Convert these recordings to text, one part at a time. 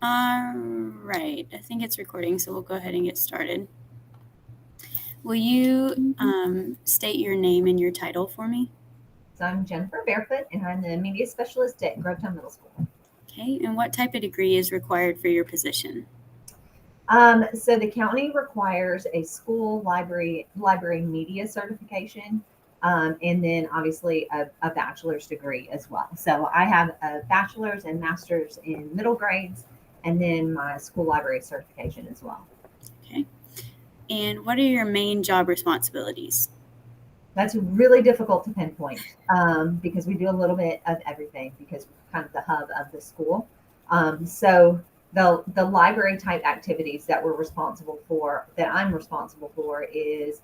Right. I think it's recording, so we'll go ahead and get started. Will you state your name and your title for me? So I'm Jennifer Barefoot, and I'm the media specialist at Grovetown Middle School. Okay. And what type of degree is required for your position? So the county requires a school library media certification, and then obviously a bachelor's degree as well. So I have a bachelor's and master's in middle grades, and then my school library certification as well. Okay. And what are your main job responsibilities? That's really difficult to pinpoint because we do a little bit of everything because we're kind of the hub of the school. So the library type activities that I'm responsible for, is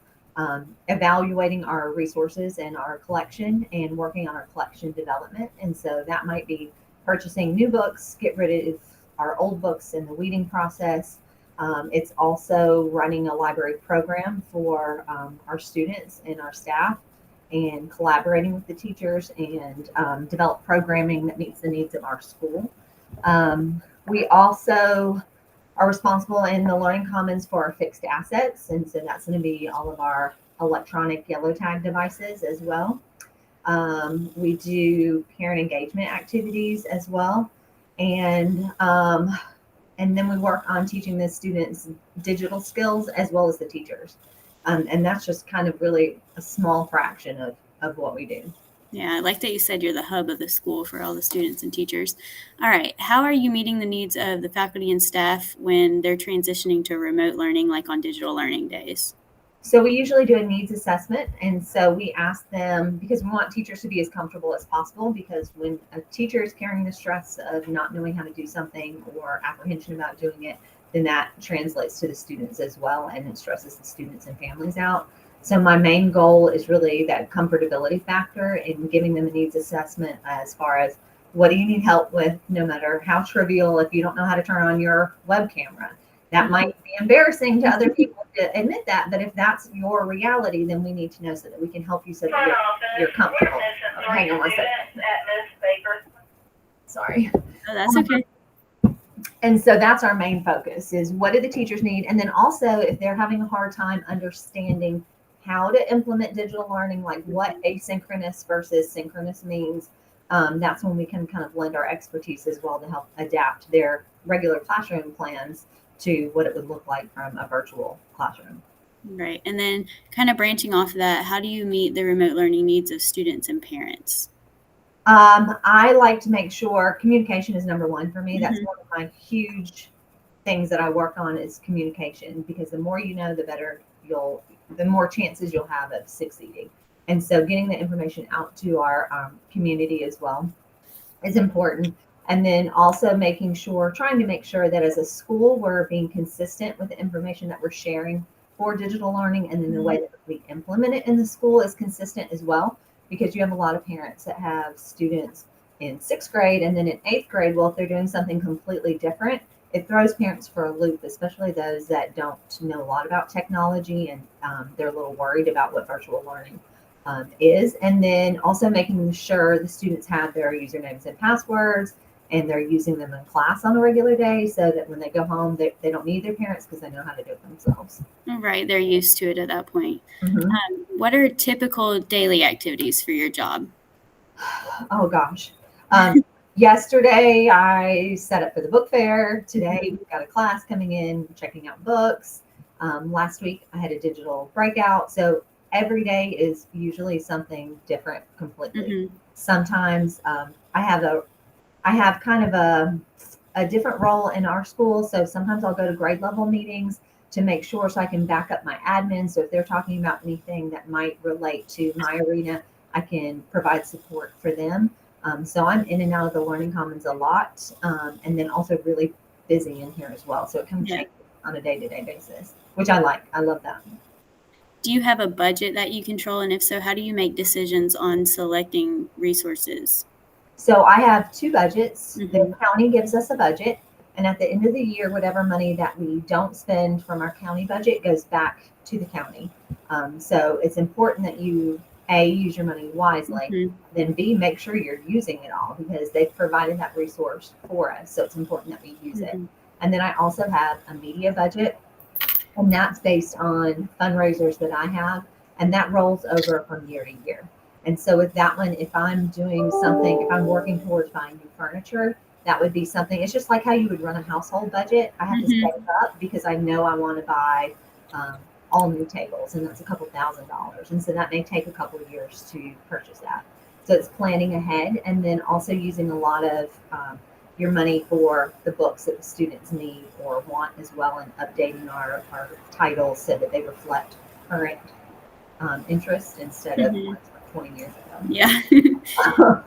evaluating our resources and our collection and working on our collection development. And so that might be purchasing new books, get rid of our old books in the weeding process. It's also running a library program for our students and our staff, and collaborating with the teachers and develop programming that meets the needs of our school. We also are responsible in the Learning Commons for our fixed assets, and so that's going to be all of our electronic yellow tag devices as well. We do parent engagement activities as well, and then we work on teaching the students digital skills as well as the teachers. And that's just kind of really a small fraction of what we do. Yeah, I like that you said you're the hub of the school for all the students and teachers. All right. How are you meeting the needs of the faculty and staff when they're transitioning to remote learning, like on digital learning days? So we usually do a needs assessment. And so we ask them, because we want teachers to be as comfortable as possible, because when a teacher is carrying the stress of not knowing how to do something or apprehension about doing it, then that translates to the students as well, and it stresses the students and families out. So my main goal is really that comfortability factor in giving them a needs assessment, as far as what do you need help with, no matter how trivial. If you don't know how to turn on your web camera, that might be embarrassing to other people to admit that, but if that's your reality, then we need to know so that we can help you so that you're comfortable. Hang on one second. Sorry. Oh, that's okay. And so that's our main focus, is what do the teachers need? And then also, if they're having a hard time understanding how to implement digital learning, like what asynchronous versus synchronous means, that's when we can kind of lend our expertise as well to help adapt their regular classroom plans to what it would look like from a virtual classroom. Right. And then kind of branching off of that, how do you meet the remote learning needs of students and parents? I like to make sure communication is number one for me. That's Mhm. one of my huge things that I work on, is communication, because the more you know, the more chances you'll have of succeeding. And so getting the information out to our community as well is important. And then also trying to make sure that as a school, we're being consistent with the information that we're sharing for digital learning. And then the way that we implement it in the school is consistent as well, because you have a lot of parents that have students in sixth grade and then in eighth grade. Well, if they're doing something completely different, it throws parents for a loop, especially those that don't know a lot about technology, and they're a little worried about what virtual learning is. And then also making sure the students have their usernames and passwords, and they're using them in class on a regular day, so that when they go home, they don't need their parents, because they know how to do it themselves. Right. They're used to it at that point. Mm-hmm. What are typical daily activities for your job? Oh gosh. Yesterday I set up for the book fair. Today we've got a class coming in, checking out books. Last week I had a digital breakout. So every day is usually something different completely. Mm-hmm. Sometimes I have kind of a different role in our school. So sometimes I'll go to grade level meetings to make sure, so I can back up my admin. So if they're talking about anything that might relate to my arena, I can provide support for them. So I'm in and out of the Learning Commons a lot, and then also really busy in here as well. So it kind of changes on a day-to-day basis, which I like. I love that. Do you have a budget that you control? And if so, how do you make decisions on selecting resources? So I have two budgets. Mm-hmm. The county gives us a budget, and at the end of the year, whatever money that we don't spend from our county budget goes back to the county. So it's important that you A, use your money wisely, Mhm. then B, make sure you're using it all because they've provided that resource for us. So it's important that we use it. Mhm. And then I also have a media budget, and that's based on fundraisers that I have, and that rolls over from year to year. And so with that one, if I'm doing something, if I'm working towards buying new furniture, that would be something. It's just like how you would run a household budget. I have to Mhm. save up because I know I want to buy um, all new tables, and that's a couple $1,000s, and so that may take a couple of years to purchase that. So it's planning ahead, and then also using a lot of your money for the books that the students need or want as well, and updating our titles so that they reflect current interest instead of Mhm. ones from 20 years Yeah. ago.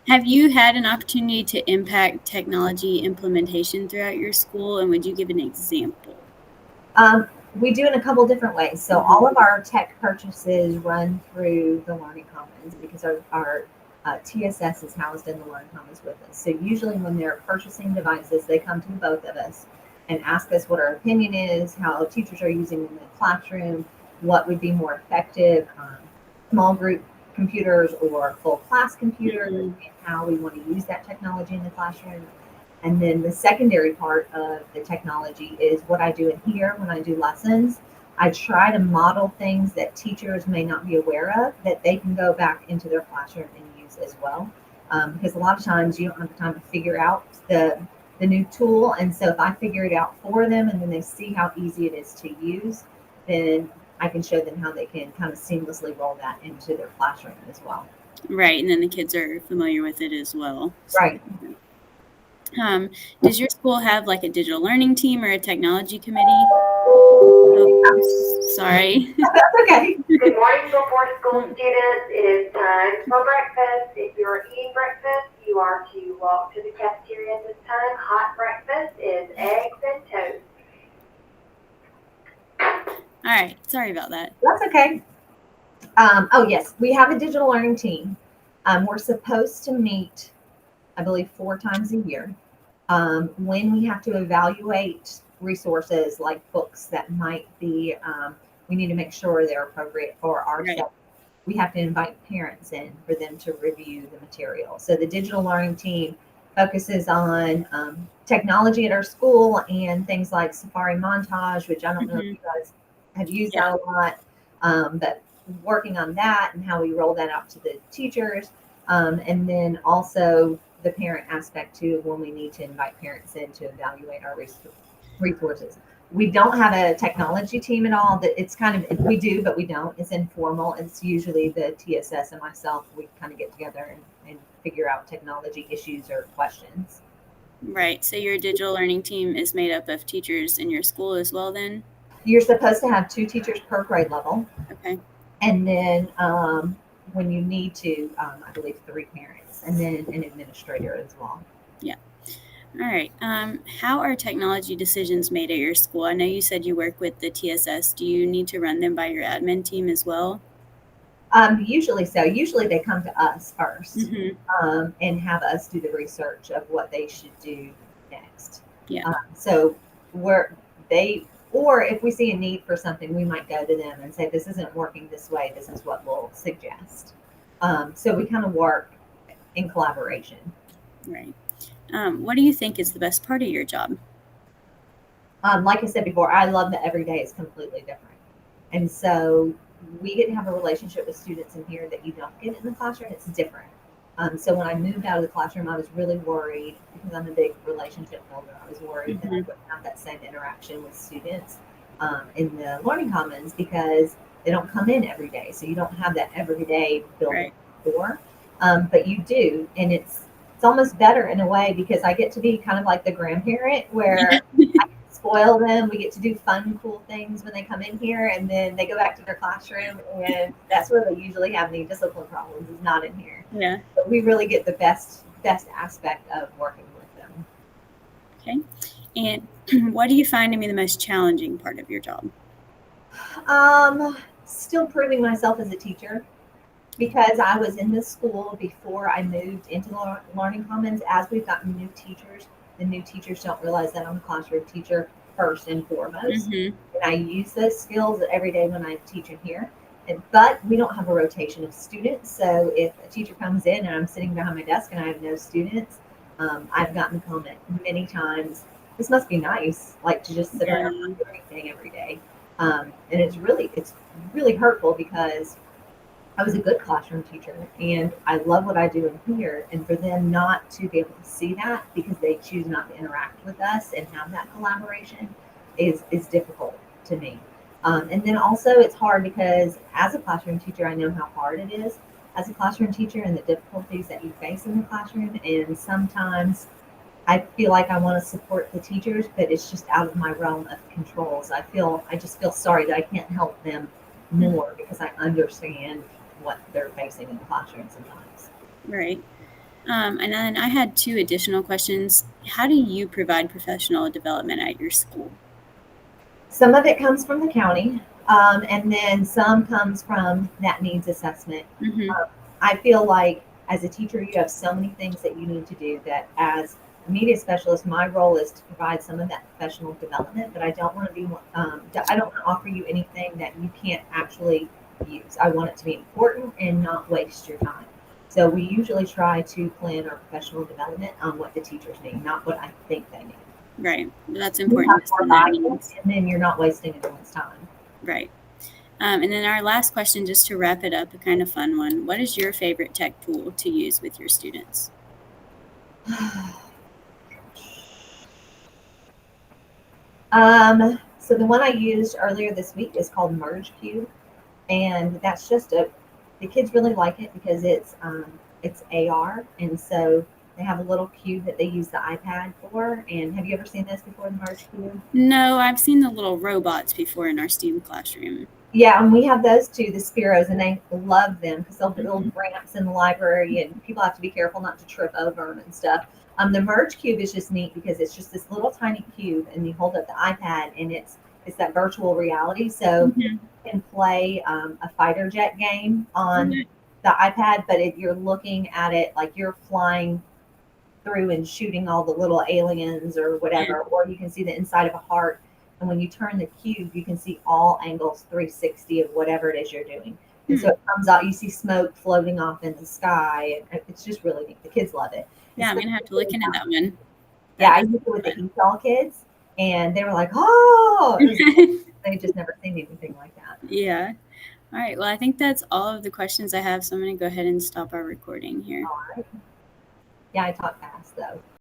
Have you had an opportunity to impact technology implementation throughout your school, and would you give an example? Um, we do in a couple different ways. So Mhm. all of our tech purchases run through the Learning Commons because our TSS is housed in the Learning Commons with us. So usually when they're purchasing devices, they come to both of us and ask us what our opinion is, how teachers are using them in the classroom, what would be more effective, small group computers or full class computers, Mhm. and how we want to use that technology in the classroom. And then the secondary part of the technology is what I do in here when I do lessons. I try to model things that teachers may not be aware of that they can go back into their classroom and use as well. Because a lot of times you don't have the time to figure out the new tool. And so if I figure it out for them and then they see how easy it is to use, then I can show them how they can kind of seamlessly roll that into their classroom as well. Right, and then the kids are familiar with it as well. So, Right. yeah. Does your school have like a digital learning team or a technology committee? Oh, sorry. That's okay. Good morning, before school students. It is time for breakfast. If you're eating breakfast, you are to walk to the cafeteria at this time. Hot breakfast is eggs and toast. All right, sorry about that. That's okay. Oh, yes, we have a digital learning team. We're supposed to meet, I believe, 4 times a year. When we have to evaluate resources like books that might be, we need to make sure they're appropriate for our Right. stuff. We have to invite parents in for them to review the material. So the digital learning team focuses on technology at our school and things like Safari Montage, which I don't know if Mhm. you guys have used Yeah. that a lot, but working on that and how we roll that out to the teachers. And then also the parent aspect too, when we need to invite parents in to evaluate our resources. We don't have a technology team at all. That it's kind of, we do, but we don't. It's informal. It's usually the TSS and myself. We kind of get together and figure out technology issues or questions. Right. So your digital learning team is made up of teachers in your school as well then? You're supposed to have 2 teachers per grade level, Okay. and then when you need to, I believe 3 parents, and then an administrator as well. Yeah. All right. How are technology decisions made at your school? I know you said you work with the TSS. Do you need to run them by your admin team as well? Usually so. Usually they come to us first Mhm. and have us do the research of what they should do next. Yeah. So where they, or if we see a need for something, we might go to them and say, this isn't working this way. This is what we'll suggest. So we kind of work in collaboration. Right. What do you think is the best part of your job? Like I said before, I love that every day is completely different. And so we get to have a relationship with students in here that you don't get in the classroom. It's different. So when I moved out of the classroom, I was really worried because I'm a big relationship builder. I was worried that I Mhm. wouldn't have that same interaction with students in the Learning Commons because they don't come in every day. So you don't have that everyday building Right. rapport, but you do, and it's almost better in a way because I get to be kind of like the grandparent where I spoil them. We get to do fun, cool things when they come in here, and then they go back to their classroom, and that's where they usually have any discipline problems. Is not in here. Yeah. But we really get the best aspect of working with them. Okay. And what do you find to be the most challenging part of your job? Still proving myself as a teacher because I was in this school before I moved into the Learning Commons. As we've gotten new teachers, the new teachers don't realize that I'm a classroom teacher first and foremost. Mhm. And I use those skills every day when I teach in here. But we don't have a rotation of students. So if a teacher comes in and I'm sitting behind my desk and I have no students, I've gotten the comment many times, this must be nice, like to just sit around and do anything every day. And it's really hurtful because I was a good classroom teacher and I love what I do in here. And for them not to be able to see that because they choose not to interact with us and have that collaboration is difficult to me. And then also it's hard because as a classroom teacher, I know how hard it is as a classroom teacher and the difficulties that you face in the classroom. And sometimes I feel like I want to support the teachers, but it's just out of my realm of controls. I just feel sorry that I can't help them more because I understand what they're facing in the classroom sometimes. Right. And then I had 2 additional questions. How do you provide professional development at your school? Some of it comes from the county, and then some comes from that needs assessment. Mm-hmm. I feel like as a teacher, you have so many things that you need to do that as a media specialist, my role is to provide some of that professional development, but I don't want to be, I don't want to offer you anything that you can't actually use. I want it to be important and not waste your time. So we usually try to plan our professional development on what the teachers need, not what I think they need. Right. That's You important. have more guidance, and then you're not wasting anyone's time. Right. And then our last question, just to wrap it up, a kind of fun one. What is your favorite tech tool to use with your students? So the one I used earlier this week is called Merge Cube, and that's just the kids really like it because it's AR, and so they have a little cube that they use the iPad for. And have you ever seen this before, the Merge Cube? No, I've seen the little robots before in our STEAM classroom. Yeah, and we have those too, the Spiros, and they love them because they'll build ramps in the library, and people have to be careful not to trip over them and stuff. The Merge Cube is just neat because it's just this little tiny cube, and you hold up the iPad, and it's that virtual reality. So you can play a fighter jet game on the iPad, but if you're looking at it like you're flying through and shooting all the little aliens or whatever, or you can see the inside of a heart. And when you turn the cube, you can see all angles 360 of whatever it is you're doing. And so it comes out, you see smoke floating off in the sky. And it's just really neat. The kids love it. Yeah, I'm going to have to look into that one. Yeah, I used it with the ESOL kids, and they were like, oh, they've just never seen anything like that. Yeah. All right. Well, I think that's all of the questions I have. So I'm going to go ahead and stop our recording here. All right. Yeah, I talk fast, though.